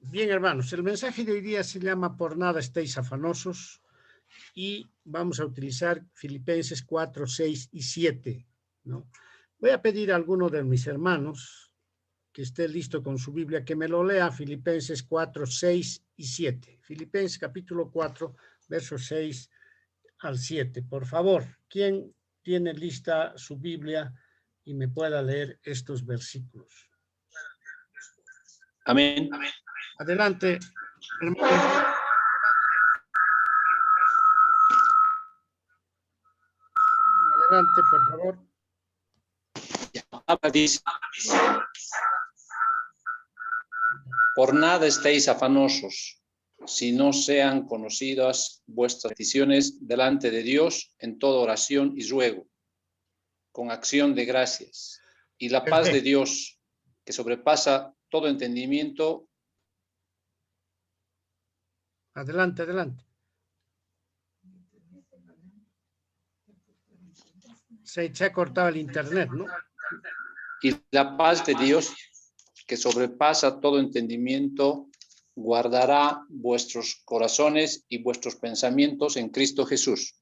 Bien, hermanos, el mensaje de hoy día se llama Por nada estéis afanosos y vamos a utilizar Filipenses 4, 6 y 7, ¿no? Voy a pedir a alguno de mis hermanos que esté listo con su Biblia, que me lo lea Filipenses 4, 6 y 7. Filipenses capítulo 4, versos 6 al 7. Por favor, ¿quién tiene lista su Biblia y me pueda leer estos versículos? Amén. Adelante, hermano. Adelante, por favor. Dice, por nada estéis afanosos, si no sean conocidas vuestras peticiones delante de Dios en toda oración y ruego, con acción de gracias. Y la paz de Dios, que sobrepasa todo entendimiento. Adelante, adelante. Se ha cortado el internet, ¿no? Y la paz de Dios, que sobrepasa todo entendimiento, guardará vuestros corazones y vuestros pensamientos en Cristo Jesús.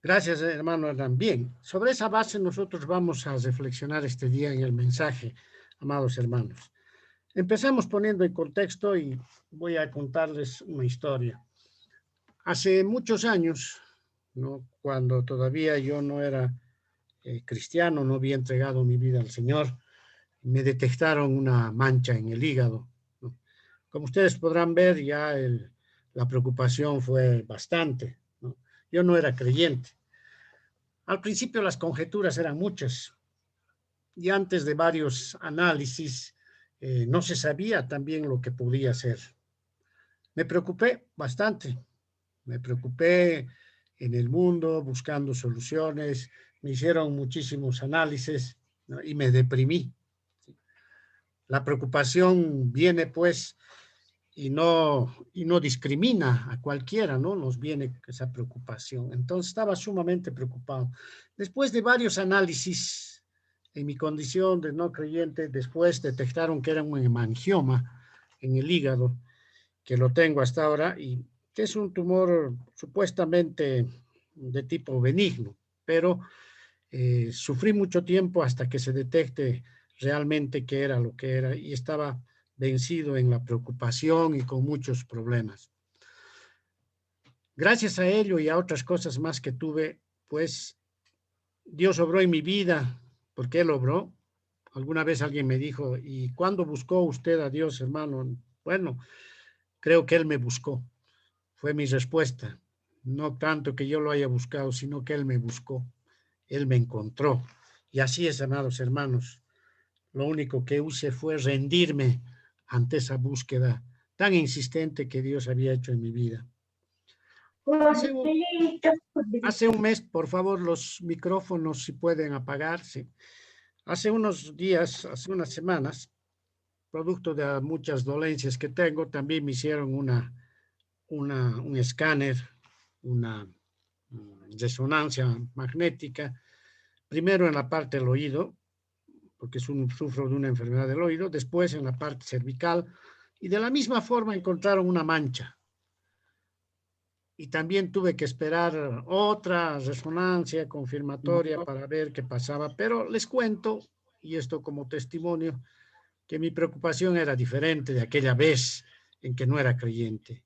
Gracias, hermano Hernán. Bien, sobre esa base nosotros vamos a reflexionar este día en el mensaje, amados hermanos. Empezamos poniendo en contexto y voy a contarles una historia. Hace muchos años, ¿no?, cuando todavía yo no era cristiano, no había entregado mi vida al Señor, me detectaron una mancha en el hígado, ¿no? Como ustedes podrán ver, ya la preocupación fue bastante, ¿no? Yo no era creyente. Al principio las conjeturas eran muchas y antes de varios análisis no se sabía también lo que podía ser. Me preocupé bastante, me preocupé en el mundo buscando soluciones, me hicieron muchísimos análisis, ¿no?, y me deprimí. La preocupación viene pues y no discrimina a cualquiera, ¿no? Nos viene esa preocupación. Entonces estaba sumamente preocupado. Después de varios análisis en mi condición de no creyente, después detectaron que era un hemangioma en el hígado, que lo tengo hasta ahora, y que es un tumor supuestamente de tipo benigno, pero sufrí mucho tiempo hasta que se detecte realmente qué era lo que era, y estaba vencido en la preocupación y con muchos problemas. Gracias a ello y a otras cosas más que tuve, pues Dios obró en mi vida. ¿Por qué lo obró? Alguna vez alguien me dijo, ¿y cuándo buscó usted a Dios, hermano? Bueno, creo que Él me buscó. Fue mi respuesta. No tanto que yo lo haya buscado, sino que Él me buscó. Él me encontró. Y así es, amados hermanos. Lo único que hice fue rendirme ante esa búsqueda tan insistente que Dios había hecho en mi vida. Hace un mes, por favor, los micrófonos si pueden apagarse. Hace unos días, hace unas semanas, producto de muchas dolencias que tengo, también me hicieron un escáner, una resonancia magnética, primero en la parte del oído, porque sufro de una enfermedad del oído, después en la parte cervical, y de la misma forma encontraron una mancha. Y también tuve que esperar otra resonancia confirmatoria para ver qué pasaba, pero les cuento, y esto como testimonio, que mi preocupación era diferente de aquella vez en que no era creyente.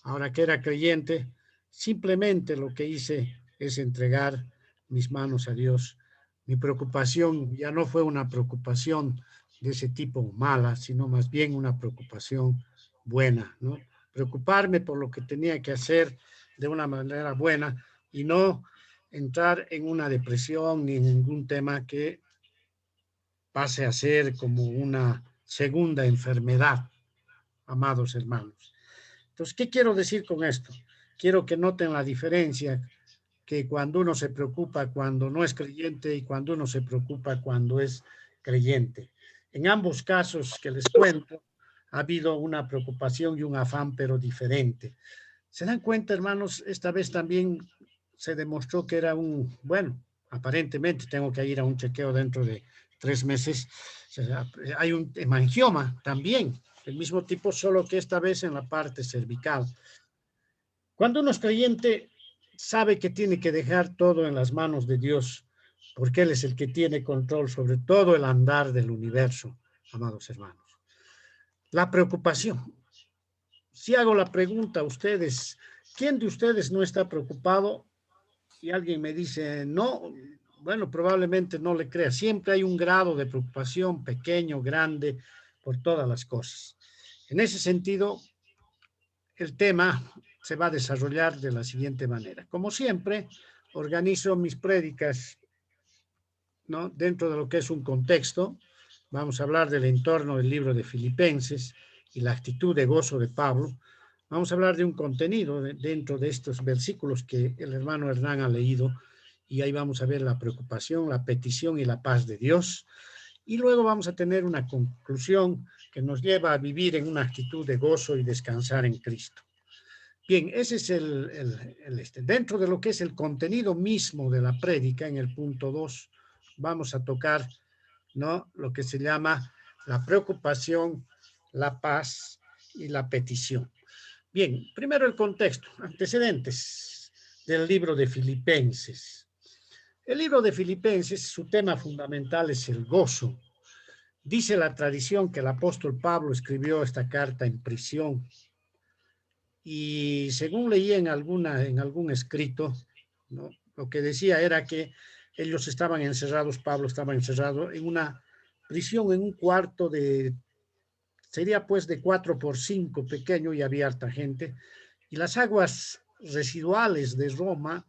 Ahora que era creyente, simplemente lo que hice es entregar mis manos a Dios. Mi preocupación ya no fue una preocupación de ese tipo mala, sino más bien una preocupación buena, ¿no? Preocuparme por lo que tenía que hacer de una manera buena y no entrar en una depresión ni en ningún tema que pase a ser como una segunda enfermedad, amados hermanos. Entonces, ¿qué quiero decir con esto? Quiero que noten la diferencia que cuando uno se preocupa cuando no es creyente y cuando uno se preocupa cuando es creyente. En ambos casos que les cuento, ha habido una preocupación y un afán, pero diferente. ¿Se dan cuenta, hermanos? Esta vez también se demostró que era bueno, aparentemente tengo que ir a un chequeo dentro de 3 meses. O sea, hay un hemangioma también. el mismo tipo, solo que esta vez en la parte cervical. Cuando uno es creyente, sabe que tiene que dejar todo en las manos de Dios, porque Él es el que tiene control sobre todo el andar del universo, amados hermanos. La preocupación. Si hago la pregunta a ustedes, ¿quién de ustedes no está preocupado? Y alguien me dice, no, bueno, probablemente no le crea. Siempre hay un grado de preocupación pequeño, grande, por todas las cosas. En ese sentido, el tema se va a desarrollar de la siguiente manera. Como siempre, organizo mis prédicas, ¿no?, dentro de lo que es un contexto. Vamos a hablar del entorno del libro de Filipenses y la actitud de gozo de Pablo. Vamos a hablar de un contenido dentro de estos versículos que el hermano Hernán ha leído, y ahí vamos a ver la preocupación, la petición y la paz de Dios. Y luego vamos a tener una conclusión que nos lleva a vivir en una actitud de gozo y descansar en Cristo. Bien, ese es dentro de lo que es el contenido mismo de la prédica. En el punto 2 vamos a tocar, ¿no?, lo que se llama la preocupación, la paz y la petición. Bien, primero el contexto, antecedentes del libro de Filipenses. El libro de Filipenses, su tema fundamental es el gozo. Dice la tradición que el apóstol Pablo escribió esta carta en prisión, y según leí en algún escrito, ¿no?, lo que decía era que ellos estaban encerrados, Pablo estaba encerrado en una prisión, en un cuarto sería pues de 4x5, pequeño, y había harta gente, y las aguas residuales de Roma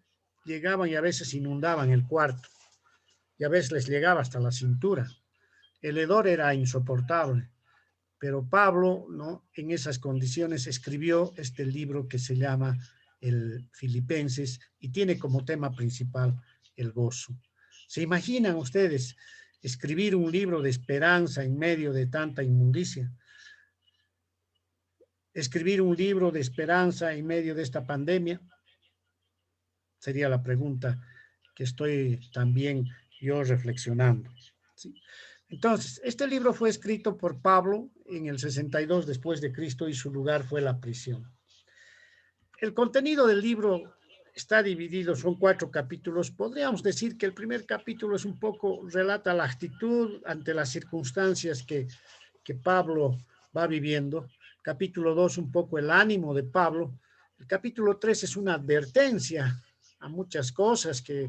llegaban y a veces inundaban el cuarto, y a veces les llegaba hasta la cintura. El hedor era insoportable. Pero Pablo, ¿no?, en esas condiciones escribió este libro que se llama el Filipenses y tiene como tema principal el gozo. ¿Se imaginan ustedes escribir un libro de esperanza en medio de tanta inmundicia? ¿Escribir un libro de esperanza en medio de esta pandemia? Sería la pregunta que estoy también yo reflexionando, ¿sí? Entonces, este libro fue escrito por Pablo en el 62 después de Cristo y su lugar fue la prisión. El contenido del libro está dividido, son 4 capítulos. Podríamos decir que el primer capítulo es un poco, relata la actitud ante las circunstancias que Pablo va viviendo. Capítulo 2, un poco el ánimo de Pablo. El capítulo 3 es una advertencia a muchas cosas que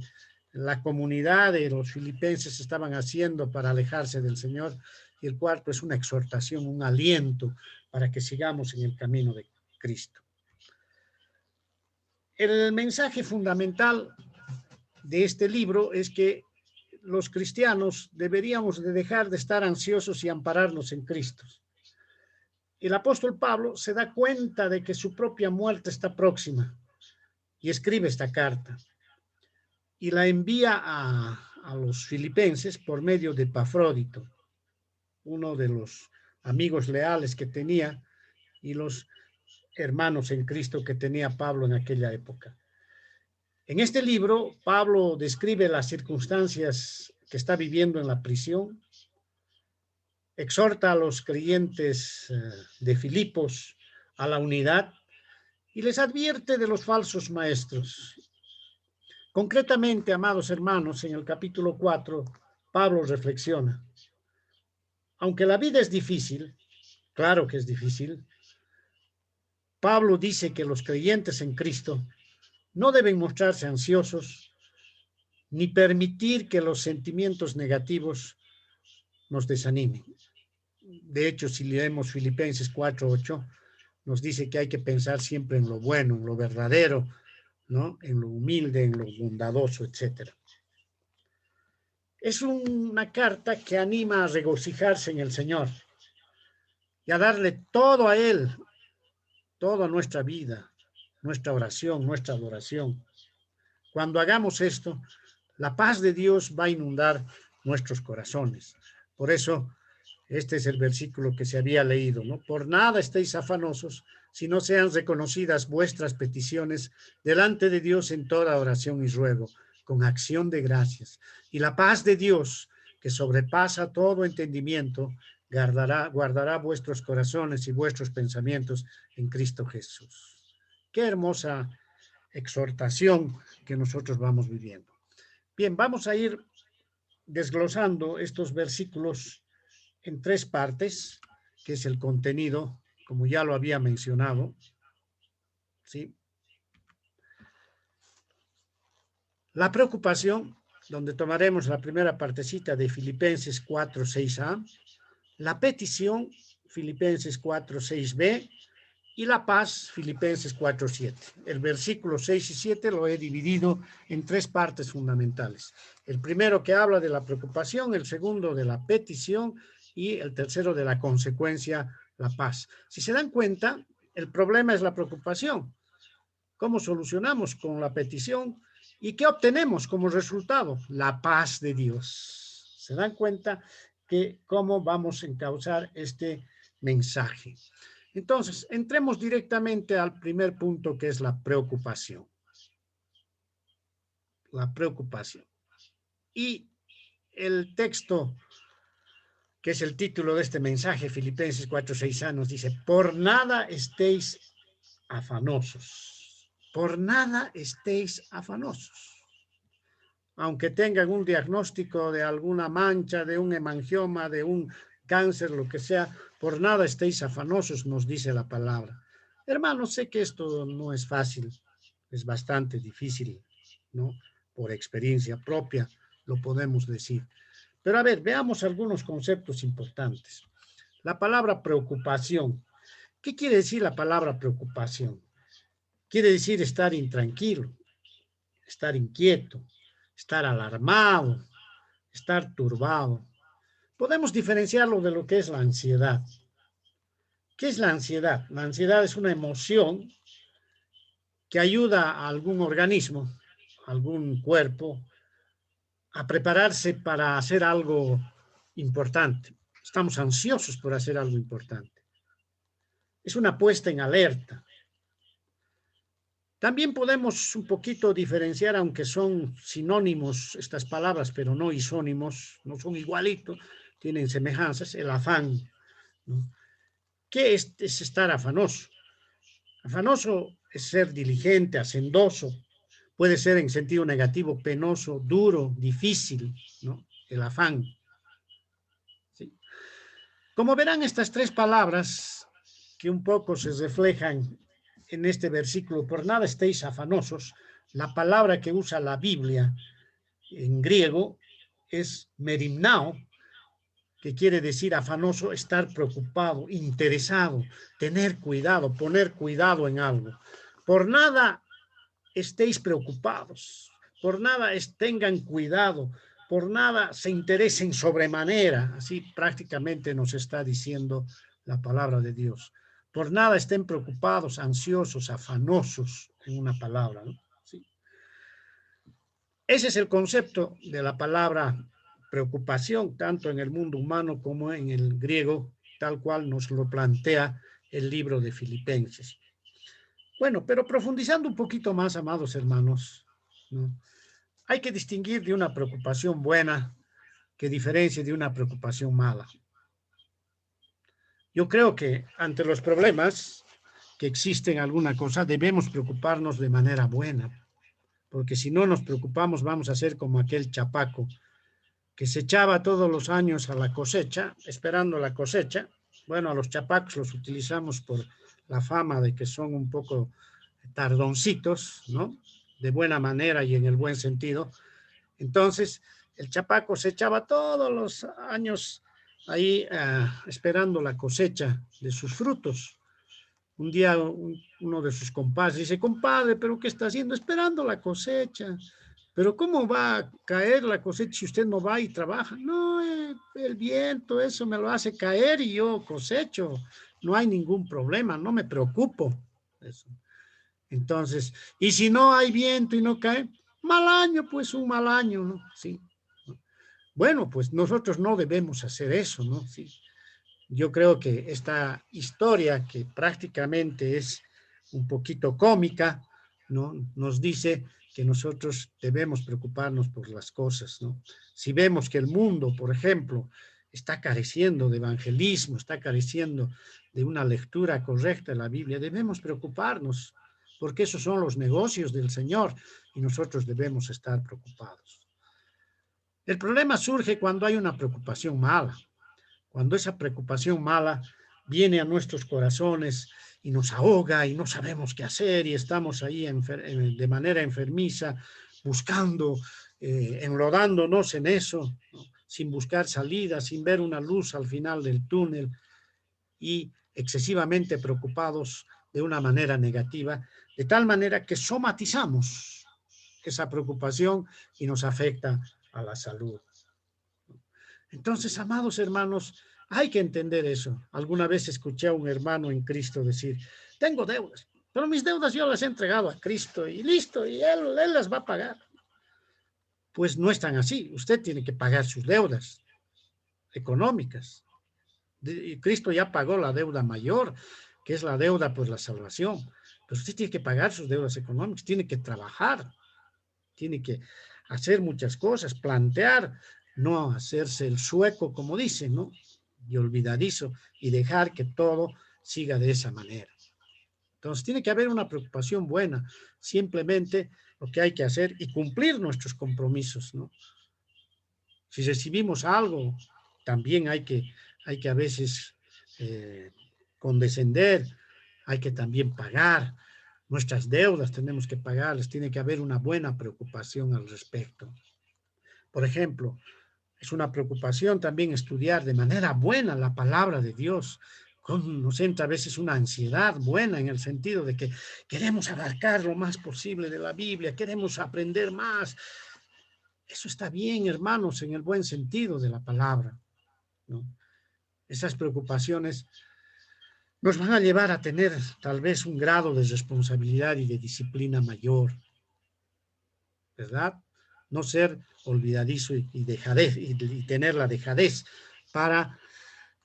la comunidad de los filipenses estaban haciendo para alejarse del Señor. Y el 4 es una exhortación, un aliento para que sigamos en el camino de Cristo. El mensaje fundamental de este libro es que los cristianos deberíamos de dejar de estar ansiosos y ampararnos en Cristo. El apóstol Pablo se da cuenta de que su propia muerte está próxima y escribe esta carta y la envía a los filipenses por medio de Epafrodito, uno de los amigos leales que tenía y los hermanos en Cristo que tenía Pablo en aquella época. En este libro, Pablo describe las circunstancias que está viviendo en la prisión, exhorta a los creyentes de Filipos a la unidad y les advierte de los falsos maestros. Concretamente, amados hermanos, en el capítulo 4, Pablo reflexiona: aunque la vida es difícil, claro que es difícil, Pablo dice que los creyentes en Cristo no deben mostrarse ansiosos ni permitir que los sentimientos negativos nos desanimen. De hecho, si leemos Filipenses 4:8, nos dice que hay que pensar siempre en lo bueno, en lo verdadero, ¿no?, en lo humilde, en lo bondadoso, etc. Es una carta que anima a regocijarse en el Señor y a darle todo a Él, toda nuestra vida, nuestra oración, nuestra adoración. Cuando hagamos esto, la paz de Dios va a inundar nuestros corazones. Por eso, este es el versículo que se había leído, ¿no? Por nada estéis afanosos, si no sean reconocidas vuestras peticiones delante de Dios en toda oración y ruego, con acción de gracias. Y la paz de Dios, que sobrepasa todo entendimiento, guardará vuestros corazones y vuestros pensamientos en Cristo Jesús. Qué hermosa exhortación que nosotros vamos viviendo. Bien, vamos a ir desglosando estos versículos en 3 partes, que es el contenido, como ya lo había mencionado, ¿sí? La preocupación, donde tomaremos la primera partecita de Filipenses 4, 6a, la petición, Filipenses 4, 6b, y la paz, Filipenses 4, 7. El versículo 6 y 7 lo he dividido en 3 partes fundamentales. El primero que habla de la preocupación, el segundo de la petición y el tercero de la consecuencia, la paz. Si se dan cuenta, el problema es la preocupación. ¿Cómo solucionamos con la petición? ¿Y qué obtenemos como resultado? La paz de Dios. ¿Se dan cuenta que cómo vamos a encauzar este mensaje? Entonces, entremos directamente al primer punto, que es la preocupación. La preocupación. Y el texto, que es el título de este mensaje, Filipenses 4:6a, nos dice: por nada estéis afanosos. Por nada estéis afanosos. Aunque tengan un diagnóstico de alguna mancha, de un hemangioma, de un cáncer, lo que sea, por nada estéis afanosos, nos dice la palabra. Hermanos, sé que esto no es fácil, es bastante difícil, ¿no? Por experiencia propia lo podemos decir. Pero a ver, veamos algunos conceptos importantes. La palabra preocupación. ¿Qué quiere decir la palabra preocupación? Quiere decir estar intranquilo, estar inquieto, estar alarmado, estar turbado. Podemos diferenciarlo de lo que es la ansiedad. ¿Qué es la ansiedad? La ansiedad es una emoción que ayuda a algún organismo, a algún cuerpo, a prepararse para hacer algo importante. Estamos ansiosos por hacer algo importante. Es una puesta en alerta. También podemos un poquito diferenciar, aunque son sinónimos estas palabras, pero no isónimos, no son igualitos, tienen semejanzas, el afán, ¿no? ¿Qué es estar afanoso? Afanoso es ser diligente, hacendoso, puede ser en sentido negativo, penoso, duro, difícil, ¿no? El afán. ¿Sí? Como verán, estas 3 palabras que un poco se reflejan en este versículo, por nada estéis afanosos, la palabra que usa la Biblia en griego es merimnao, que quiere decir afanoso, estar preocupado, interesado, tener cuidado, poner cuidado en algo. Por nada estéis preocupados, por nada tengan cuidado, por nada se interesen sobremanera, así prácticamente nos está diciendo la palabra de Dios. Por nada estén preocupados, ansiosos, afanosos, en una palabra, ¿no? Sí. Ese es el concepto de la palabra preocupación, tanto en el mundo humano como en el griego, tal cual nos lo plantea el libro de Filipenses. Bueno, pero profundizando un poquito más, amados hermanos, ¿no? Hay que distinguir de una preocupación buena que diferencie de una preocupación mala. Yo creo que ante los problemas que existen alguna cosa, debemos preocuparnos de manera buena, porque si no nos preocupamos vamos a ser como aquel chapaco que se echaba todos los años a la cosecha, esperando la cosecha. Bueno, a los chapacos los utilizamos por la fama de que son un poco tardoncitos, ¿no? De buena manera y en el buen sentido. Entonces, el chapaco se echaba todos los años ahí esperando la cosecha de sus frutos. Un día uno de sus compadres dice: compadre, ¿pero qué está haciendo? Esperando la cosecha. Pero ¿cómo va a caer la cosecha si usted no va y trabaja? No, el viento, eso me lo hace caer y yo cosecho. No hay ningún problema, no me preocupo. Eso. Entonces, y si no hay viento y no cae, mal año, pues un mal año, ¿no? Sí. Bueno, pues nosotros no debemos hacer eso, ¿no? Sí. Yo creo que esta historia, que prácticamente es un poquito cómica, ¿no? Nos dice que nosotros debemos preocuparnos por las cosas, ¿no? Si vemos que el mundo, por ejemplo, está careciendo de evangelismo, está careciendo de una lectura correcta de la Biblia, debemos preocuparnos, porque esos son los negocios del Señor y nosotros debemos estar preocupados. El problema surge cuando hay una preocupación mala, cuando esa preocupación mala viene a nuestros corazones y nos ahoga y no sabemos qué hacer y estamos ahí de manera enfermiza buscando, enlodándonos en eso, ¿no? Sin buscar salida, sin ver una luz al final del túnel y excesivamente preocupados de una manera negativa, de tal manera que somatizamos esa preocupación y nos afecta a la salud. Entonces, amados hermanos, hay que entender eso. Alguna vez escuché a un hermano en Cristo decir, tengo deudas, pero mis deudas yo las he entregado a Cristo y listo, y Él las va a pagar. Pues no es tan así. Usted tiene que pagar sus deudas económicas. Y Cristo ya pagó la deuda mayor, que es la deuda por la salvación. Pero usted tiene que pagar sus deudas económicas, tiene que trabajar, tiene que hacer muchas cosas, plantear, no hacerse el sueco, como dicen, ¿no? Y olvidadizo, y dejar que todo siga de esa manera. Entonces, tiene que haber una preocupación buena. Simplemente lo que hay que hacer y cumplir nuestros compromisos, ¿no? Si recibimos algo, también hay que a veces condescender, hay que también pagar nuestras deudas, tenemos que pagarles, tiene que haber una buena preocupación al respecto. Por ejemplo, es una preocupación también estudiar de manera buena la palabra de Dios. Nos entra a veces una ansiedad buena en el sentido de que queremos abarcar lo más posible de la Biblia, queremos aprender más. Eso está bien, hermanos, en el buen sentido de la palabra, ¿no? Esas preocupaciones nos van a llevar a tener tal vez un grado de responsabilidad y de disciplina mayor, ¿verdad? No ser olvidadizo y dejadez, y tener la dejadez para,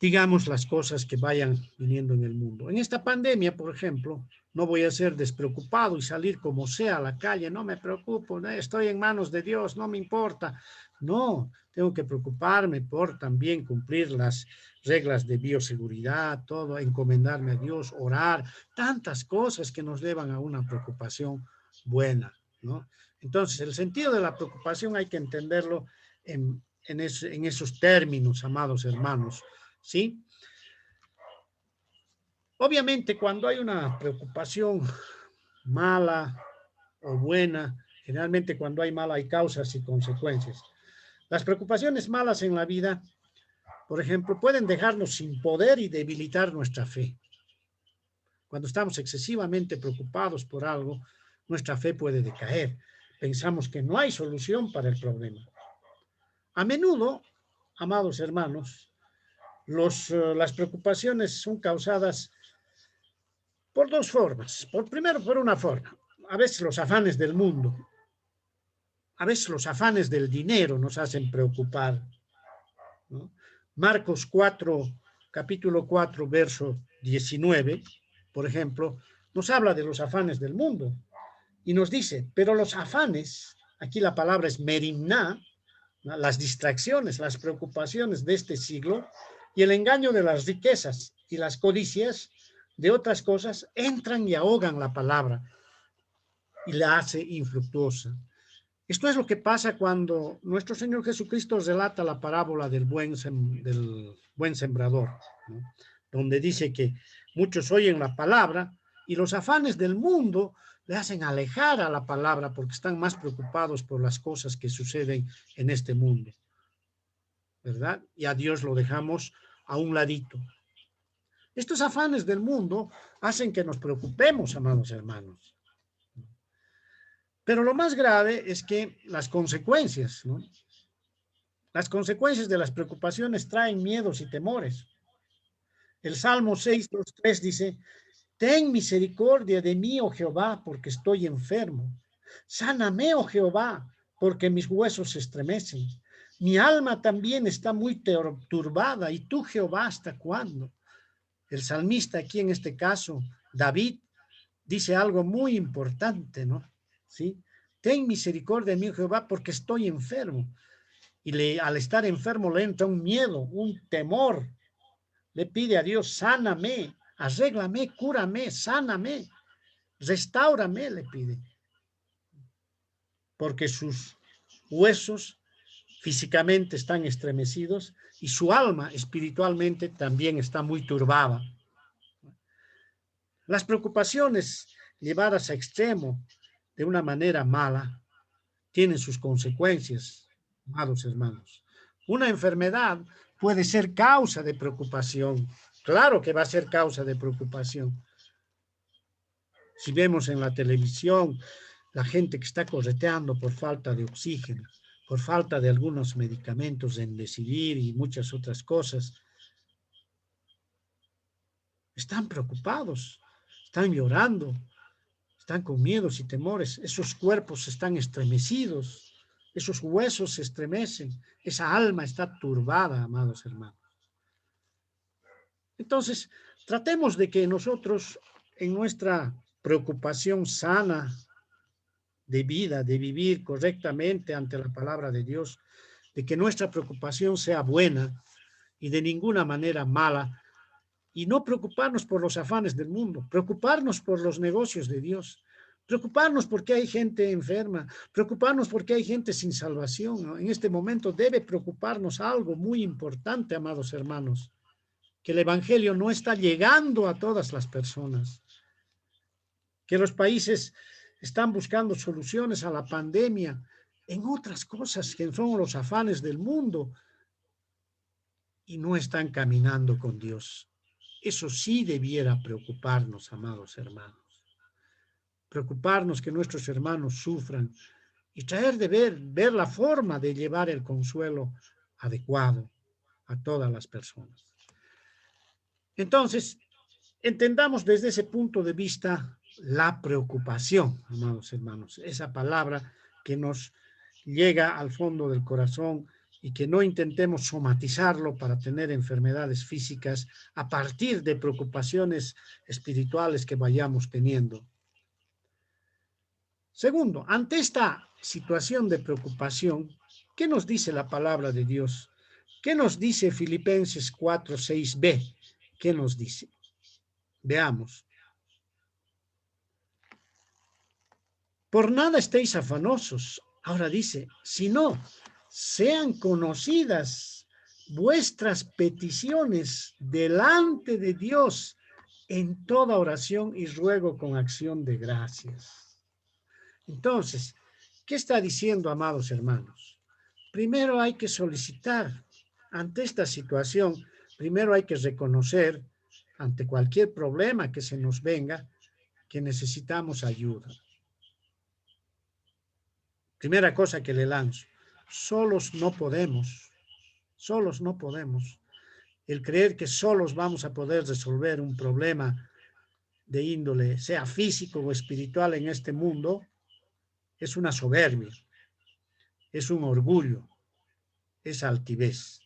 digamos, las cosas que vayan viniendo en el mundo. En esta pandemia, por ejemplo, no voy a ser despreocupado y salir como sea a la calle, no me preocupo, estoy en manos de Dios, no me importa. No, tengo que preocuparme por también cumplir las reglas de bioseguridad, todo, encomendarme a Dios, orar, tantas cosas que nos llevan a una preocupación buena, ¿no? Entonces, el sentido de la preocupación hay que entenderlo en esos términos, amados hermanos, ¿sí? Obviamente, cuando hay una preocupación mala o buena, generalmente cuando hay mala hay causas y consecuencias. Las preocupaciones malas en la vida, por ejemplo, pueden dejarnos sin poder y debilitar nuestra fe. Cuando estamos excesivamente preocupados por algo, nuestra fe puede decaer. Pensamos que no hay solución para el problema. A menudo, amados hermanos, las preocupaciones son causadas por dos formas. Primero, por una forma, a veces los afanes del mundo, a veces los afanes del dinero nos hacen preocupar, ¿no? Marcos 4, capítulo 4, verso 19, por ejemplo, nos habla de los afanes del mundo y nos dice, pero los afanes, aquí la palabra es merimná, ¿no? Las distracciones, las preocupaciones de este siglo y el engaño de las riquezas y las codicias de otras cosas entran y ahogan la palabra y la hace infructuosa. Esto es lo que pasa cuando nuestro Señor Jesucristo relata la parábola del buen sembrador, ¿no? Donde dice que muchos oyen la palabra y los afanes del mundo le hacen alejar a la palabra porque están más preocupados por las cosas que suceden en este mundo, ¿verdad? Y a Dios lo dejamos a un ladito. Estos afanes del mundo hacen que nos preocupemos, amados hermanos. Pero lo más grave es que las consecuencias, ¿no? Las consecuencias de las preocupaciones traen miedos y temores. El Salmo 6:3 dice, ten misericordia de mí, oh Jehová, porque estoy enfermo. Sáname, oh Jehová, porque mis huesos se estremecen. Mi alma también está muy turbada, y tú, Jehová, ¿hasta cuándo? El salmista aquí en este caso, David, dice algo muy importante, ¿no? ¿Sí? Ten misericordia de mí, Jehová, porque estoy enfermo. y al estar enfermo le entra un miedo, un temor. Le pide a Dios, sáname, arréglame, cúrame, sáname, restáurame, le pide. Porque sus huesos físicamente están estremecidos y su alma espiritualmente también está muy turbada. Las preocupaciones llevadas a extremo de una manera mala tienen sus consecuencias, amados hermanos. Una enfermedad puede ser causa de preocupación. Claro que va a ser causa de preocupación. Si vemos en la televisión la gente que está correteando por falta de oxígeno, por falta de algunos medicamentos, Remdesivir y muchas otras cosas, están preocupados, están llorando, están con miedos y temores. Esos cuerpos están estremecidos, esos huesos se estremecen, esa alma está turbada, amados hermanos. Entonces, tratemos de que nosotros, en nuestra preocupación sana de vida, de vivir correctamente ante la palabra de Dios, de que nuestra preocupación sea buena y de ninguna manera mala, y no preocuparnos por los afanes del mundo, preocuparnos por los negocios de Dios, preocuparnos porque hay gente enferma, preocuparnos porque hay gente sin salvación, ¿no? En este momento debe preocuparnos algo muy importante, amados hermanos, que el evangelio no está llegando a todas las personas, que los países están buscando soluciones a la pandemia en otras cosas que son los afanes del mundo y no están caminando con Dios. Eso sí debiera preocuparnos, amados hermanos. Preocuparnos que nuestros hermanos sufran y traer de ver la forma de llevar el consuelo adecuado a todas las personas. Entonces, entendamos desde ese punto de vista la preocupación, amados hermanos, esa palabra que nos llega al fondo del corazón y que no intentemos somatizarlo para tener enfermedades físicas a partir de preocupaciones espirituales que vayamos teniendo. Segundo, ante esta situación de preocupación, ¿qué nos dice la palabra de Dios? ¿Qué nos dice Filipenses 4:6b? ¿Qué nos dice? Veamos. Por nada estéis afanosos. Ahora dice, sino sean conocidas vuestras peticiones delante de Dios en toda oración y ruego con acción de gracias. Entonces, ¿qué está diciendo, amados hermanos? Primero hay que solicitar ante esta situación, primero hay que reconocer ante cualquier problema que se nos venga que necesitamos ayuda. Primera cosa que le lanzo, solos no podemos, solos no podemos. El creer que solos vamos a poder resolver un problema de índole, sea físico o espiritual en este mundo, es una soberbia, es un orgullo, es altivez.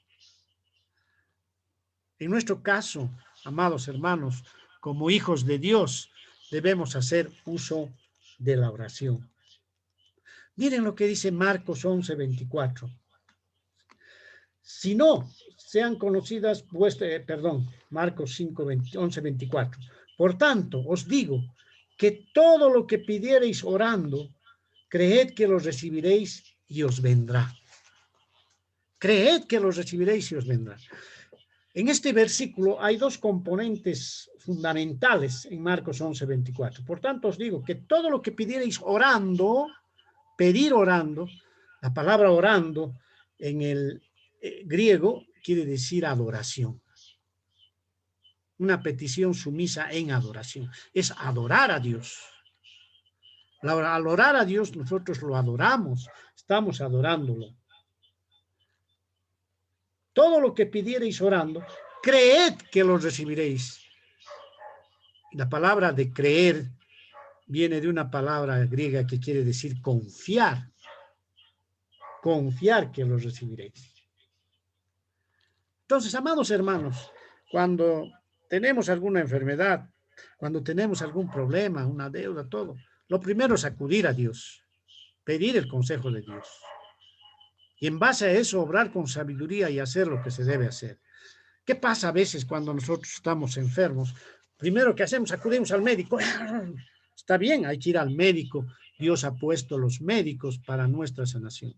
En nuestro caso, amados hermanos, como hijos de Dios, debemos hacer uso de la oración. Miren lo que dice Marcos 11:24. Si no sean conocidas Marcos 11:24. Por tanto, os digo que todo lo que pidiereis orando, creed que lo recibiréis y os vendrá. Creed que lo recibiréis y os vendrá. En este versículo hay dos componentes fundamentales en Marcos 11:24. Por tanto, os digo que todo lo que pidiereis orando, pedir orando, la palabra orando en el griego quiere decir adoración. Una petición sumisa en adoración. Es adorar a Dios. Al orar a Dios, nosotros lo adoramos, estamos adorándolo. Todo lo que pidiereis orando, creed que lo recibiréis. La palabra de creer viene de una palabra griega que quiere decir confiar. Confiar que lo recibiréis. Entonces, amados hermanos, cuando tenemos alguna enfermedad, cuando tenemos algún problema, una deuda, todo, lo primero es acudir a Dios, pedir el consejo de Dios. Y en base a eso, obrar con sabiduría y hacer lo que se debe hacer. ¿Qué pasa a veces cuando nosotros estamos enfermos? Primero que hacemos, acudimos al médico. Está bien, hay que ir al médico. Dios ha puesto los médicos para nuestra sanación.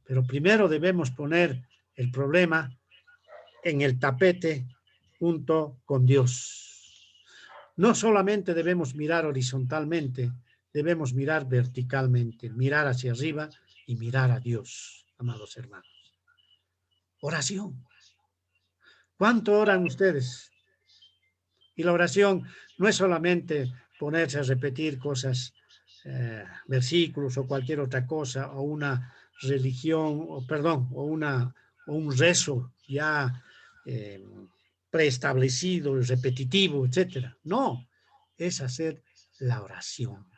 Pero primero debemos poner el problema en el tapete junto con Dios. No solamente debemos mirar horizontalmente, debemos mirar verticalmente, mirar hacia arriba y mirar a Dios, amados hermanos. Oración. ¿Cuánto oran ustedes? Y la oración no es solamente ponerse a repetir cosas, versículos o cualquier otra cosa, o una religión, o perdón, o un rezo ya preestablecido, repetitivo, etcétera. No, es hacer la oración,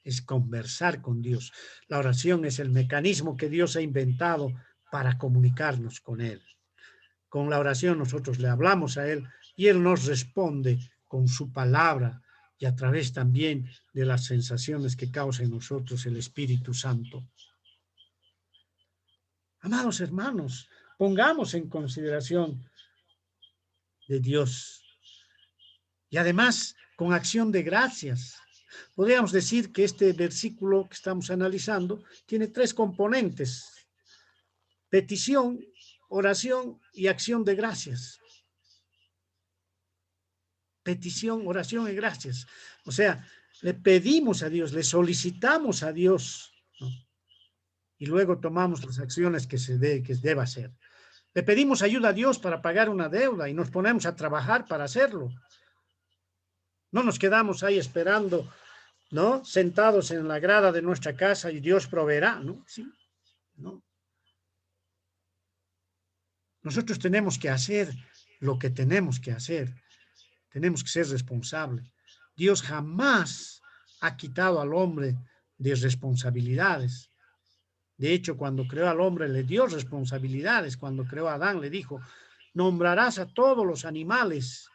es conversar con Dios. La oración es el mecanismo que Dios ha inventado para comunicarnos con Él. Con la oración nosotros le hablamos a Él y Él nos responde con su palabra y a través también de las sensaciones que causa en nosotros el Espíritu Santo. Amados hermanos, pongamos en consideración de Dios y además con acción de gracias. Podríamos decir que este versículo que estamos analizando tiene tres componentes: petición, oración y acción de gracias. Petición, oración y gracias. O sea, le pedimos a Dios, le solicitamos a Dios, ¿no? Y luego tomamos las acciones que deba hacer. Le pedimos ayuda a Dios para pagar una deuda y nos ponemos a trabajar para hacerlo. No nos quedamos ahí esperando, ¿no? Sentados en la grada de nuestra casa y Dios proveerá, ¿no? Sí, ¿no? Nosotros tenemos que hacer lo que tenemos que hacer. Tenemos que ser responsables. Dios jamás ha quitado al hombre de responsabilidades. De hecho, cuando creó al hombre le dio responsabilidades. Cuando creó a Adán le dijo, nombrarás a todos los animales.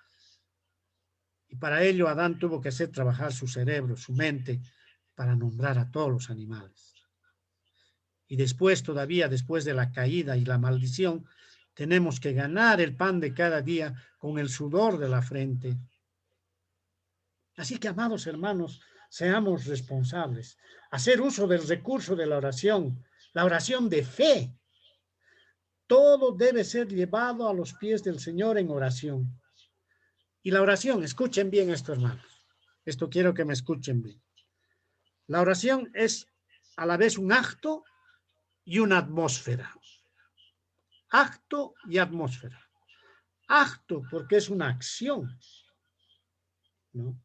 Y para ello Adán tuvo que hacer trabajar su cerebro, su mente, para nombrar a todos los animales. Y después, todavía después de la caída y la maldición, tenemos que ganar el pan de cada día con el sudor de la frente. Así que, amados hermanos, seamos responsables. Hacer uso del recurso de la oración de fe. Todo debe ser llevado a los pies del Señor en oración. Y la oración, escuchen bien esto, hermanos. Esto quiero que me escuchen bien. La oración es a la vez un acto y una atmósfera. Acto y atmósfera. Acto porque es una acción, ¿no?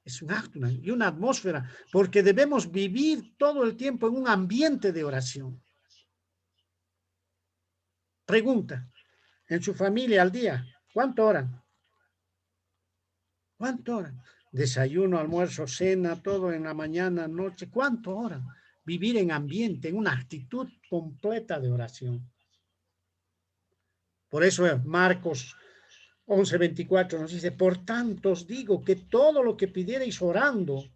Es un acto y una atmósfera porque debemos vivir todo el tiempo en un ambiente de oración. Pregunta, en su familia al día, ¿cuánto oran? ¿Cuánto oran? Desayuno, almuerzo, cena, todo en la mañana, noche. ¿Cuánto oran? Vivir en ambiente, en una actitud completa de oración. Por eso Marcos 11:24 nos dice, por tanto os digo que todo lo que pidierais orando,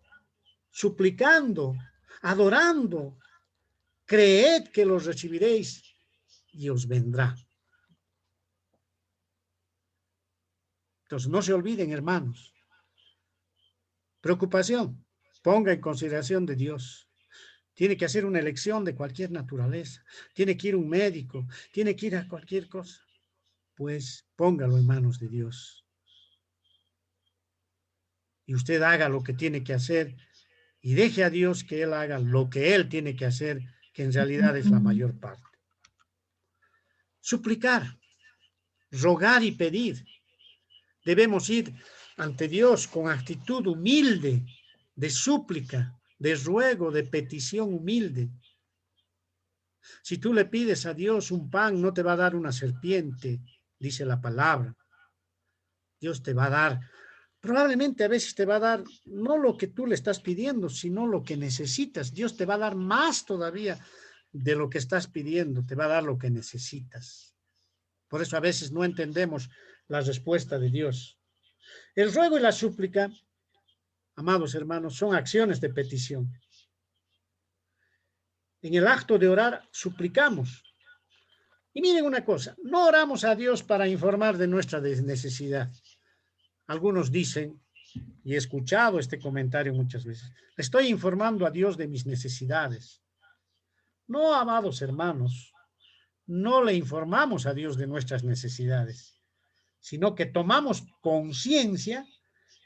suplicando, adorando, creed que los recibiréis y os vendrá. Entonces, no se olviden, hermanos. Preocupación, ponga en consideración de Dios. Tiene que hacer una elección de cualquier naturaleza. Tiene que ir a un médico. Tiene que ir a cualquier cosa. Pues póngalo en manos de Dios. Y usted haga lo que tiene que hacer y deje a Dios que Él haga lo que Él tiene que hacer, que en realidad es la mayor parte. Suplicar, rogar y pedir. Debemos ir ante Dios con actitud humilde, de súplica, de ruego, de petición humilde. Si tú le pides a Dios un pan, no te va a dar una serpiente, dice la palabra. Dios te va a dar, probablemente a veces te va a dar no lo que tú le estás pidiendo, sino lo que necesitas. Dios te va a dar más todavía de lo que estás pidiendo, te va a dar lo que necesitas. Por eso a veces no entendemos la respuesta de Dios. El ruego y la súplica, amados hermanos, son acciones de petición. En el acto de orar, suplicamos. Y miren una cosa, no oramos a Dios para informar de nuestra necesidad. Algunos dicen, y he escuchado este comentario muchas veces, le estoy informando a Dios de mis necesidades. No, amados hermanos, no le informamos a Dios de nuestras necesidades, sino que tomamos conciencia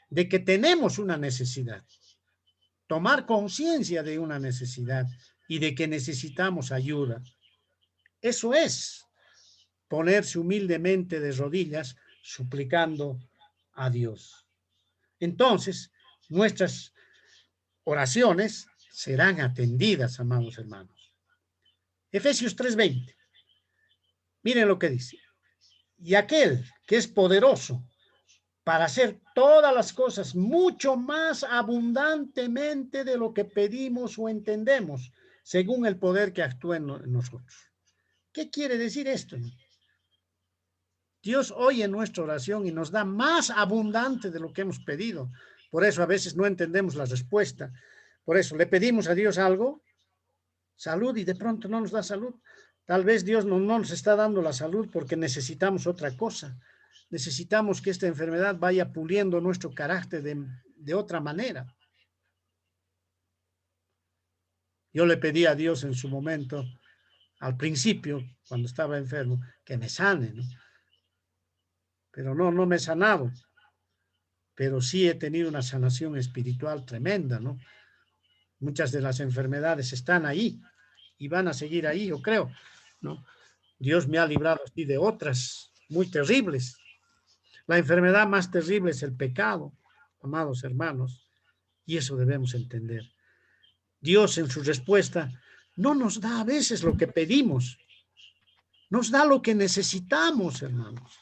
de que tenemos una necesidad. Tomar conciencia de una necesidad y de que necesitamos ayuda. Eso es ponerse humildemente de rodillas suplicando a Dios. Entonces, nuestras oraciones serán atendidas, amados hermanos. Efesios 3:20. Miren lo que dice. Y aquel que es poderoso para hacer todas las cosas mucho más abundantemente de lo que pedimos o entendemos, según el poder que actúa en nosotros. ¿Qué quiere decir esto? Dios oye nuestra oración y nos da más abundante de lo que hemos pedido. Por eso a veces no entendemos la respuesta. Por eso le pedimos a Dios algo, salud, y de pronto no nos da salud. Tal vez Dios no nos está dando la salud porque necesitamos otra cosa. Necesitamos que esta enfermedad vaya puliendo nuestro carácter de otra manera. Yo le pedí a Dios en su momento, al principio, cuando estaba enfermo, que me sane, ¿no? Pero no me he sanado. Pero sí he tenido una sanación espiritual tremenda, ¿no? Muchas de las enfermedades están ahí y van a seguir ahí, yo creo, ¿no? Dios me ha librado así de otras muy terribles. La enfermedad más terrible es el pecado, amados hermanos, y eso debemos entender. Dios en su respuesta no nos da a veces lo que pedimos, nos da lo que necesitamos, hermanos.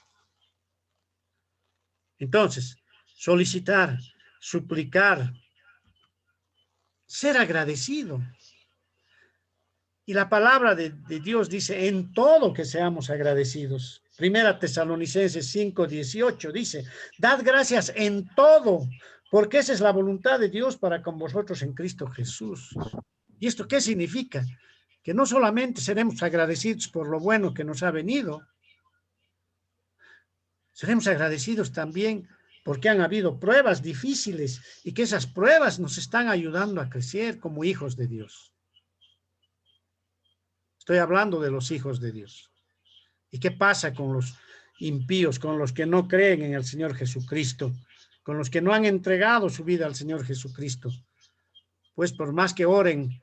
Entonces, solicitar, suplicar, ser agradecido. Y la palabra de Dios dice, en todo que seamos agradecidos. Primera Tesalonicenses 5:18 dice, dad gracias en todo, porque esa es la voluntad de Dios para con vosotros en Cristo Jesús. ¿Y esto qué significa? Que no solamente seremos agradecidos por lo bueno que nos ha venido, seremos agradecidos también porque han habido pruebas difíciles y que esas pruebas nos están ayudando a crecer como hijos de Dios. Estoy hablando de los hijos de Dios. ¿Y qué pasa con los impíos, con los que no creen en el Señor Jesucristo, con los que no han entregado su vida al Señor Jesucristo? Pues por más que oren,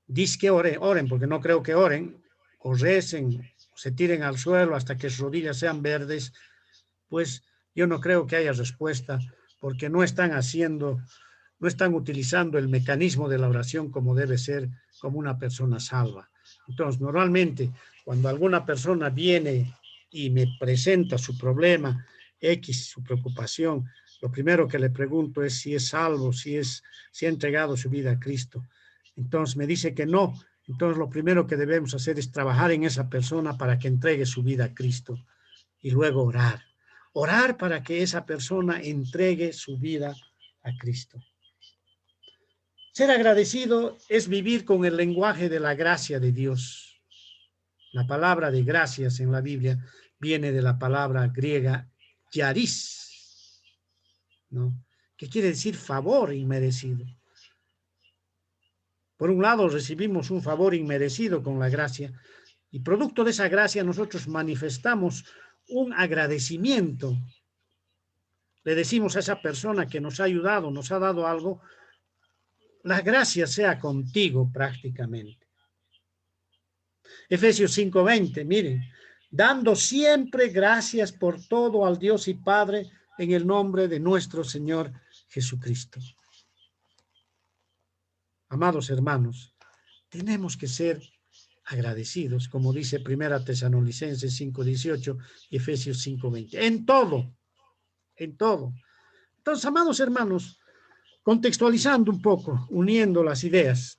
dice que oren, porque no creo que oren, o recen, o se tiren al suelo hasta que sus rodillas sean verdes, pues yo no creo que haya respuesta, porque no están utilizando el mecanismo de la oración como debe ser, como una persona salva. Entonces, normalmente, cuando alguna persona viene y me presenta su problema, su preocupación, lo primero que le pregunto es si es salvo, si ha entregado su vida a Cristo. Entonces, me dice que no. Entonces, lo primero que debemos hacer es trabajar en esa persona para que entregue su vida a Cristo y luego orar. Orar para que esa persona entregue su vida a Cristo. Ser agradecido es vivir con el lenguaje de la gracia de Dios. La palabra de gracias en la Biblia viene de la palabra griega charis, ¿no? Que quiere decir favor inmerecido. Por un lado, recibimos un favor inmerecido con la gracia y producto de esa gracia nosotros manifestamos un agradecimiento. Le decimos a esa persona que nos ha ayudado, nos ha dado algo, la gracia sea contigo prácticamente. Efesios 5:20, miren, dando siempre gracias por todo al Dios y Padre en el nombre de nuestro Señor Jesucristo. Amados hermanos, tenemos que ser agradecidos, como dice Primera Tesalonicenses 5:18 y Efesios 5:20, en todo, en todo. Entonces, amados hermanos, contextualizando un poco, uniendo las ideas.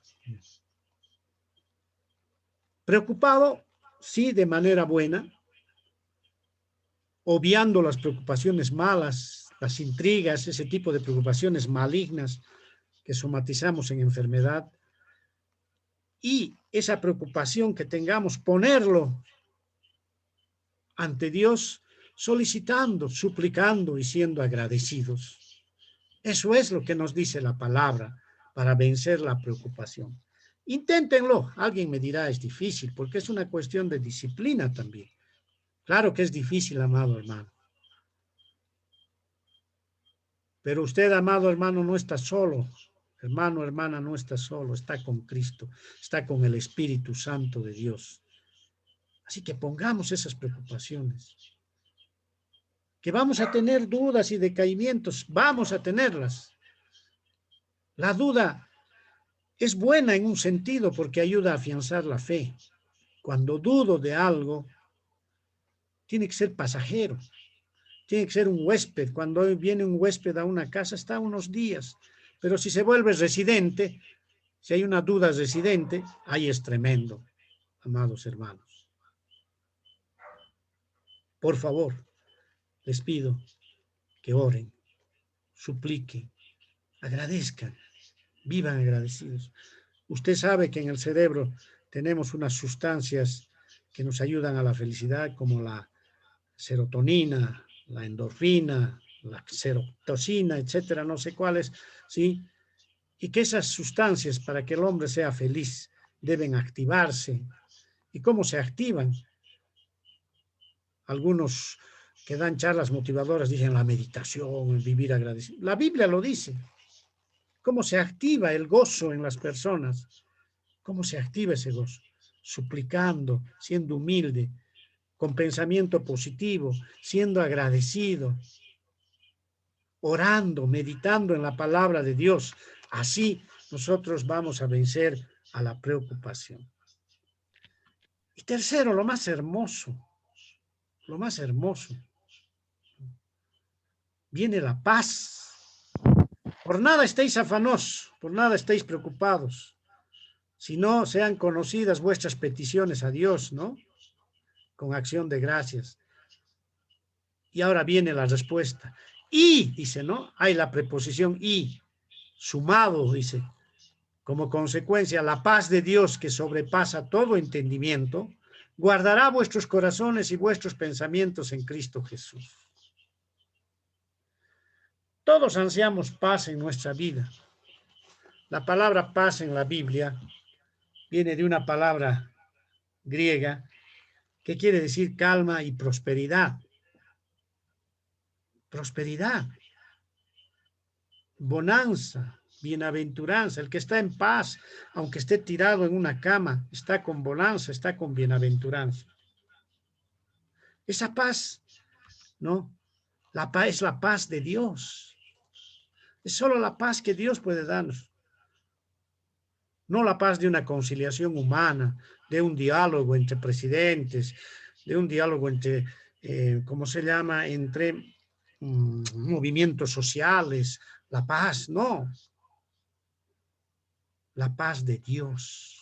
Preocupado, sí, de manera buena, obviando las preocupaciones malas, las intrigas, ese tipo de preocupaciones malignas que somatizamos en enfermedad. y esa preocupación que tengamos, ponerlo ante Dios, solicitando, suplicando y siendo agradecidos. Eso es lo que nos dice la palabra para vencer la preocupación. Inténtenlo. Alguien me dirá, es difícil, porque es una cuestión de disciplina también. Claro que es difícil, amado hermano. Pero usted, amado hermano, no está solo. Hermano, hermana, no está solo. Está con Cristo. Está con el Espíritu Santo de Dios. Así que pongamos esas preocupaciones. Que vamos a tener dudas y decaimientos. Vamos a tenerlas. La duda es buena en un sentido porque ayuda a afianzar la fe. Cuando dudo de algo, tiene que ser pasajero. Tiene que ser un huésped. Cuando viene un huésped a una casa, está unos días. Pero si se vuelve residente, si hay una duda residente, ahí es tremendo, amados hermanos. Por favor, les pido que oren, supliquen, agradezcan, vivan agradecidos. Usted sabe que en el cerebro tenemos unas sustancias que nos ayudan a la felicidad, como la serotonina, la endorfina, la serotoxina, etcétera, no sé cuáles, ¿sí? Y que esas sustancias, para que el hombre sea feliz, deben activarse. ¿Y cómo se activan? Algunos que dan charlas motivadoras dicen la meditación, el vivir agradecido. La Biblia lo dice. ¿Cómo se activa el gozo en las personas? ¿Cómo se activa ese gozo? Suplicando, siendo humilde, con pensamiento positivo, siendo agradecido, orando, meditando en la palabra de Dios. Así nosotros vamos a vencer a la preocupación. Y tercero, lo más hermoso, viene la paz. Por nada estéis afanosos, por nada estéis preocupados, sino sean conocidas vuestras peticiones a Dios, ¿no? Con acción de gracias. Y ahora viene la respuesta. Y, dice, ¿no? Hay la preposición y, sumado, dice, como consecuencia, la paz de Dios que sobrepasa todo entendimiento, guardará vuestros corazones y vuestros pensamientos en Cristo Jesús. Todos ansiamos paz en nuestra vida. La palabra paz en la Biblia viene de una palabra griega que quiere decir calma y prosperidad. Prosperidad, bonanza, bienaventuranza. El que está en paz, aunque esté tirado en una cama, está con bonanza, está con bienaventuranza. Esa paz, ¿no? La paz es la paz de Dios. Es solo la paz que Dios puede darnos. No la paz de una conciliación humana, de un diálogo entre presidentes, de un diálogo entre, ¿cómo se llama?, entre movimientos sociales. La paz, no. La paz de Dios.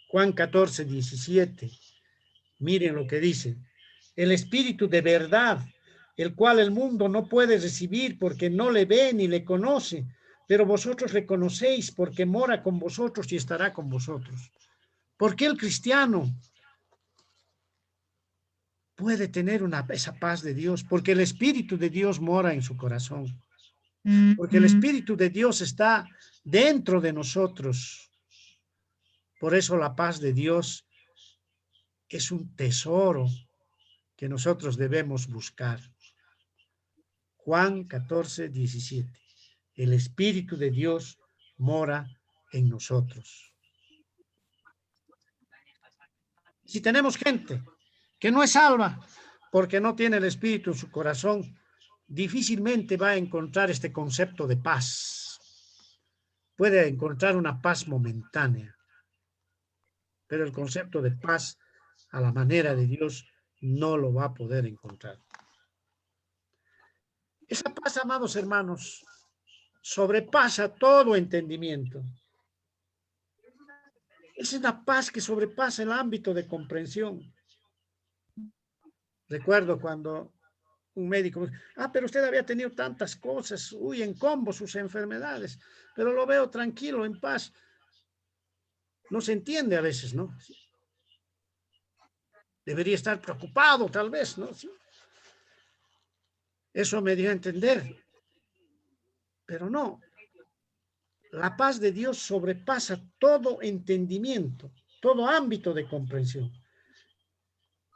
Juan 14, 17. Miren lo que dice. El Espíritu de verdad, el cual el mundo no puede recibir porque no le ve ni le conoce, pero vosotros le conocéis porque mora con vosotros y estará con vosotros. ¿Por qué el cristiano puede tener esa paz de Dios? Porque el Espíritu de Dios mora en su corazón. Porque el Espíritu de Dios está dentro de nosotros. Por eso la paz de Dios es un tesoro que nosotros debemos buscar. Juan 14, 17. El Espíritu de Dios mora en nosotros. Si tenemos gente que no es salva porque no tiene el Espíritu en su corazón, difícilmente va a encontrar este concepto de paz. Puede encontrar una paz momentánea, pero el concepto de paz a la manera de Dios no lo va a poder encontrar. Esa paz, amados hermanos, sobrepasa todo entendimiento. Es una paz que sobrepasa el ámbito de comprensión. Recuerdo cuando un médico, pero usted había tenido tantas cosas, en combo sus enfermedades, pero lo veo tranquilo, en paz. No se entiende a veces, ¿no? Debería estar preocupado, tal vez, ¿no? Sí. Eso me dio a entender. Pero no. La paz de Dios sobrepasa todo entendimiento, todo ámbito de comprensión.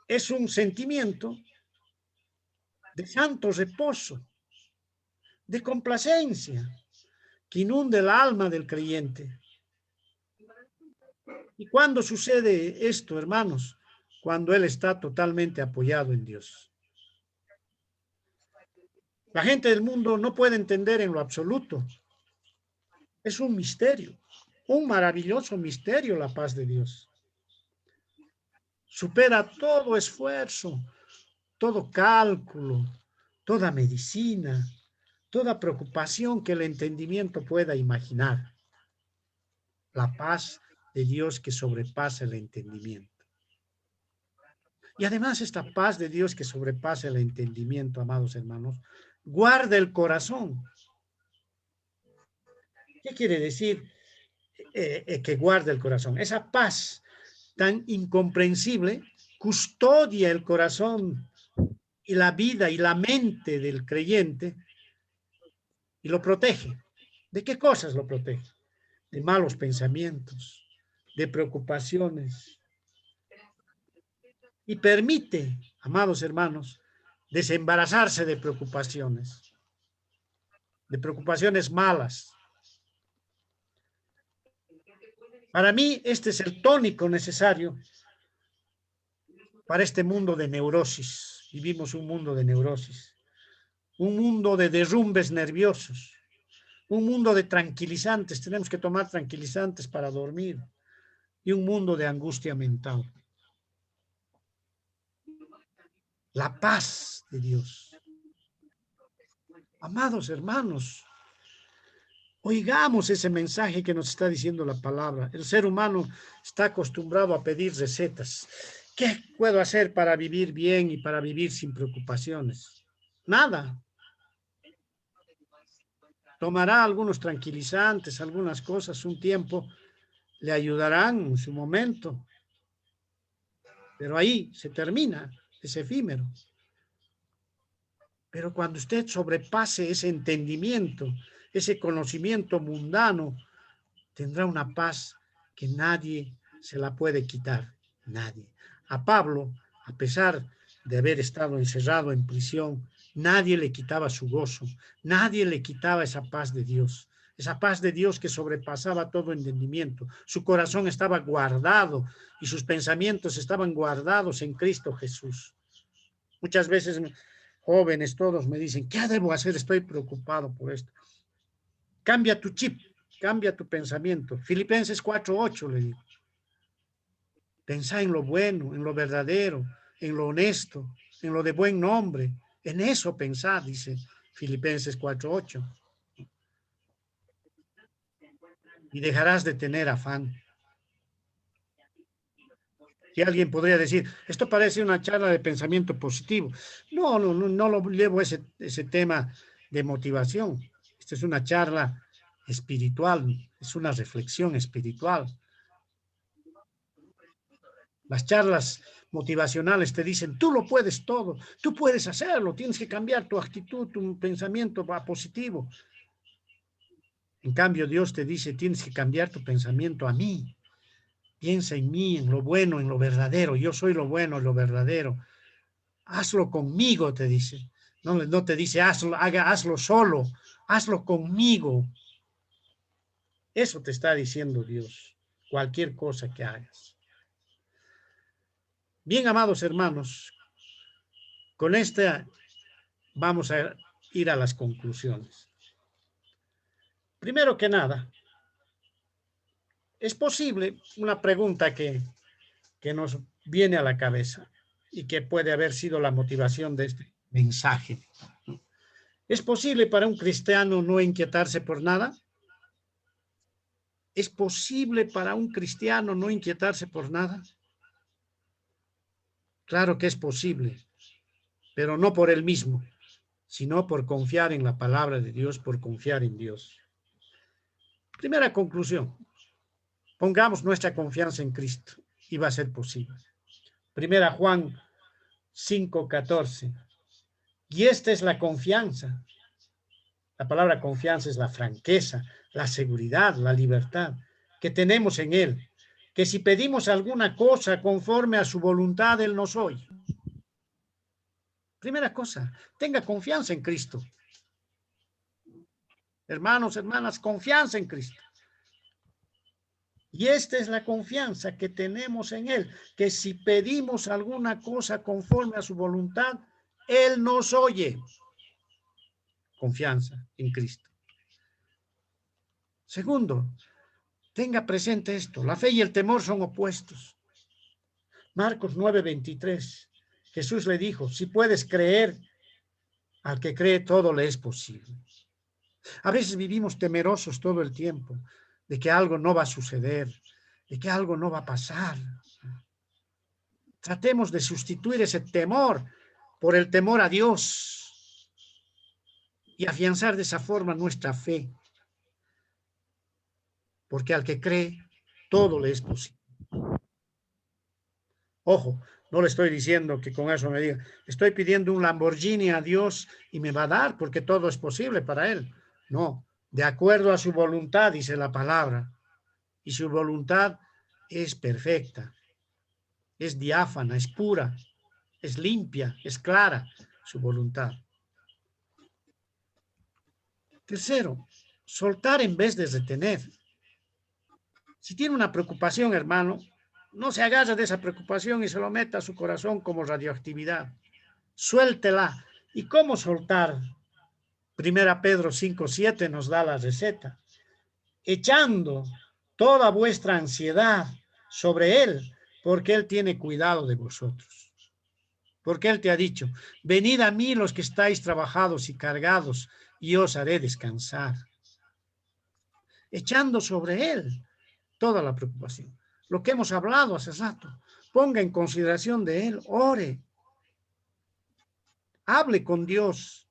Es un sentimiento de santo reposo, de complacencia, que inunde el alma del creyente. ¿Y cuándo sucede esto, hermanos? Cuando él está totalmente apoyado en Dios. La gente del mundo no puede entender en lo absoluto. Es un misterio, un maravilloso misterio la paz de Dios. Supera todo esfuerzo, todo cálculo, toda medicina, toda preocupación que el entendimiento pueda imaginar. La paz de Dios que sobrepasa el entendimiento. Y además esta paz de Dios que sobrepasa el entendimiento, amados hermanos, guarda el corazón. ¿Qué quiere decir que guarda el corazón? Esa paz tan incomprensible custodia el corazón y la vida y la mente del creyente y lo protege. ¿De qué cosas lo protege? De malos pensamientos, de preocupaciones. Y permite, amados hermanos, desembarazarse de preocupaciones malas. Para mí, este es el tónico necesario para este mundo de neurosis. Vivimos un mundo de neurosis, un mundo de derrumbes nerviosos, un mundo de tranquilizantes. Tenemos que tomar tranquilizantes para dormir y un mundo de angustia mental. La paz de Dios. Amados hermanos, oigamos ese mensaje que nos está diciendo la palabra. El ser humano está acostumbrado a pedir recetas. ¿Qué puedo hacer para vivir bien y para vivir sin preocupaciones? Nada. Tomará algunos tranquilizantes, algunas cosas, un tiempo, le ayudarán en su momento. Pero ahí se termina, es efímero. Pero cuando usted sobrepase ese entendimiento, ese conocimiento mundano, tendrá una paz que nadie se la puede quitar, nadie. A Pablo, a pesar de haber estado encerrado en prisión, nadie le quitaba su gozo, nadie le quitaba esa paz de Dios que sobrepasaba todo entendimiento. Su corazón estaba guardado y sus pensamientos estaban guardados en Cristo Jesús. Muchas veces jóvenes todos me dicen, ¿qué debo hacer? Estoy preocupado por esto. Cambia tu chip, cambia tu pensamiento. Filipenses 4:8 le digo. Pensá en lo bueno, en lo verdadero, en lo honesto, en lo de buen nombre. En eso pensá, dice Filipenses 4:8. Y dejarás de tener afán. Si alguien podría decir, esto parece una charla de pensamiento positivo. No lo llevo ese tema de motivación. Esta es una charla espiritual, es una reflexión espiritual. Las charlas motivacionales te dicen, tú lo puedes todo, tú puedes hacerlo, tienes que cambiar tu actitud, tu pensamiento positivo. En cambio, Dios te dice, tienes que cambiar tu pensamiento a mí. Piensa en mí, en lo bueno, en lo verdadero. Yo soy lo bueno, lo verdadero. Hazlo conmigo, te dice. No te dice, hazlo solo, hazlo conmigo. Eso te está diciendo Dios, cualquier cosa que hagas. Bien, amados hermanos, con esta vamos a ir a las conclusiones. Primero que nada, es posible una pregunta que nos viene a la cabeza y que puede haber sido la motivación de este mensaje. ¿Es posible para un cristiano no inquietarse por nada? ¿Es posible para un cristiano no inquietarse por nada? Claro que es posible, pero no por él mismo, sino por confiar en la palabra de Dios, por confiar en Dios. Primera conclusión. Pongamos nuestra confianza en Cristo y va a ser posible. Primera Juan 5:14. Y esta es la confianza. La palabra confianza es la franqueza, la seguridad, la libertad que tenemos en Él. Que si pedimos alguna cosa conforme a su voluntad, Él nos oye. Primera cosa, tenga confianza en Cristo. Hermanos, hermanas, confianza en Cristo. Y esta es la confianza que tenemos en Él, que si pedimos alguna cosa conforme a su voluntad, Él nos oye. Confianza en Cristo. Segundo, tenga presente esto, la fe y el temor son opuestos. Marcos 9:23, Jesús le dijo, si puedes creer, al que cree todo le es posible. A veces vivimos temerosos todo el tiempo de que algo no va a suceder, de que algo no va a pasar. Tratemos de sustituir ese temor por el temor a Dios y afianzar de esa forma nuestra fe. Porque al que cree, todo le es posible. Ojo, no le estoy diciendo que con eso me diga, estoy pidiendo un Lamborghini a Dios y me va a dar porque todo es posible para Él. No, de acuerdo a su voluntad, dice la palabra. Y su voluntad es perfecta, es diáfana, es pura, es limpia, es clara su voluntad. Tercero, soltar en vez de retener. Si tiene una preocupación, hermano, no se agarre de esa preocupación y se lo meta a su corazón como radioactividad. Suéltela. ¿Y cómo soltar? Primera Pedro 5:7 nos da la receta. Echando toda vuestra ansiedad sobre Él, porque Él tiene cuidado de vosotros. Porque Él te ha dicho, venid a mí los que estáis trabajados y cargados, y os haré descansar. Echando sobre Él toda la preocupación. Lo que hemos hablado hace rato, ponga en consideración de Él, ore, hable con Dios,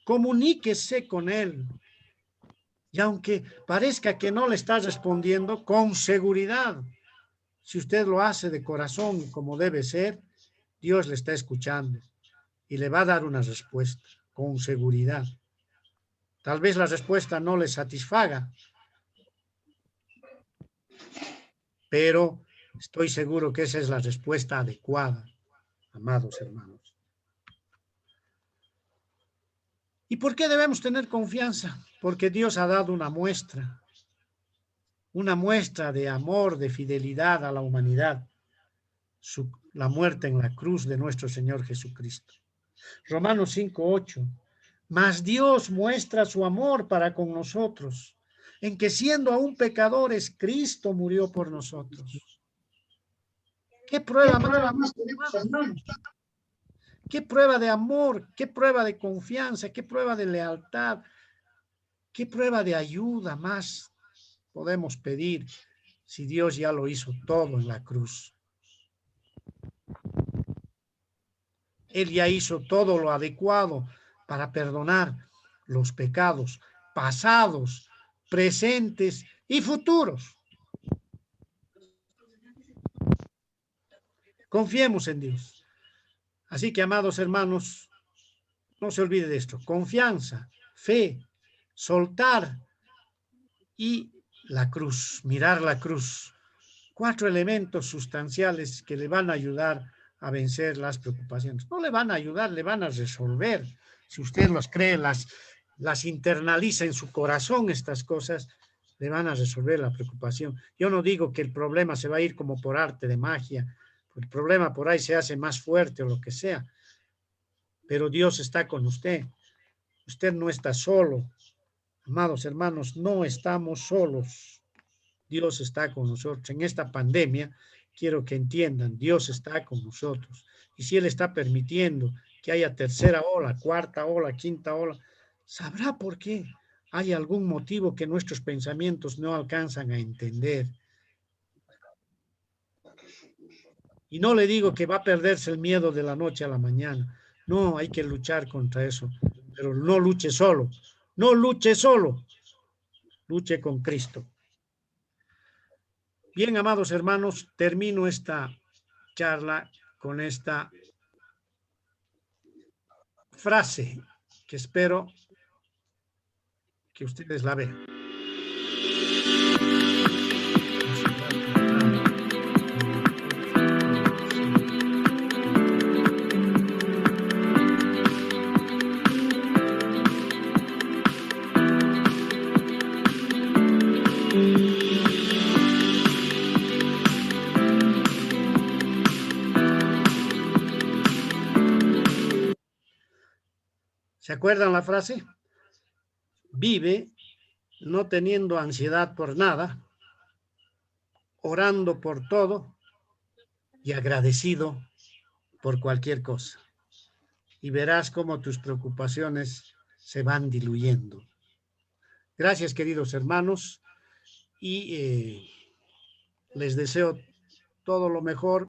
comuníquese con Él. Y aunque parezca que no le está respondiendo, con seguridad, si usted lo hace de corazón como debe ser, Dios le está escuchando y le va a dar una respuesta con seguridad. Tal vez la respuesta no le satisfaga, pero estoy seguro que esa es la respuesta adecuada, amados hermanos. ¿Y por qué debemos tener confianza? Porque Dios ha dado una muestra de amor, de fidelidad a la humanidad, la muerte en la cruz de nuestro Señor Jesucristo. Romanos 5:8. Mas Dios muestra su amor para con nosotros, en que siendo aún pecadores, Cristo murió por nosotros. ¿Qué prueba más tenemos, hermanos? ¿Qué prueba de amor? ¿Qué prueba de confianza? ¿Qué prueba de lealtad? ¿Qué prueba de ayuda más podemos pedir si Dios ya lo hizo todo en la cruz? Él ya hizo todo lo adecuado para perdonar los pecados pasados, presentes y futuros. Confiemos en Dios. Así que, amados hermanos, no se olvide de esto. Confianza, fe, soltar y la cruz, mirar la cruz. 4 elementos sustanciales que le van a ayudar a vencer las preocupaciones. No le van a ayudar, le van a resolver. Si usted los cree, las internaliza en su corazón estas cosas, le van a resolver la preocupación. Yo no digo que el problema se va a ir como por arte de magia, el problema por ahí se hace más fuerte o lo que sea, pero Dios está con usted. Usted no está solo. Amados hermanos, no estamos solos. Dios está con nosotros. En esta pandemia, quiero que entiendan, Dios está con nosotros. Y si Él está permitiendo que haya tercera ola, cuarta ola, quinta ola, sabrá por qué. Hay algún motivo que nuestros pensamientos no alcanzan a entender. Y no le digo que va a perderse el miedo de la noche a la mañana. No, hay que luchar contra eso. Pero no luche solo. No luche solo. Luche con Cristo. Bien, amados hermanos, termino esta charla con esta frase que espero que ustedes la vean. ¿Se acuerdan la frase? Vive no teniendo ansiedad por nada, orando por todo y agradecido por cualquier cosa. Y verás cómo tus preocupaciones se van diluyendo. Gracias, queridos hermanos, y les deseo todo lo mejor.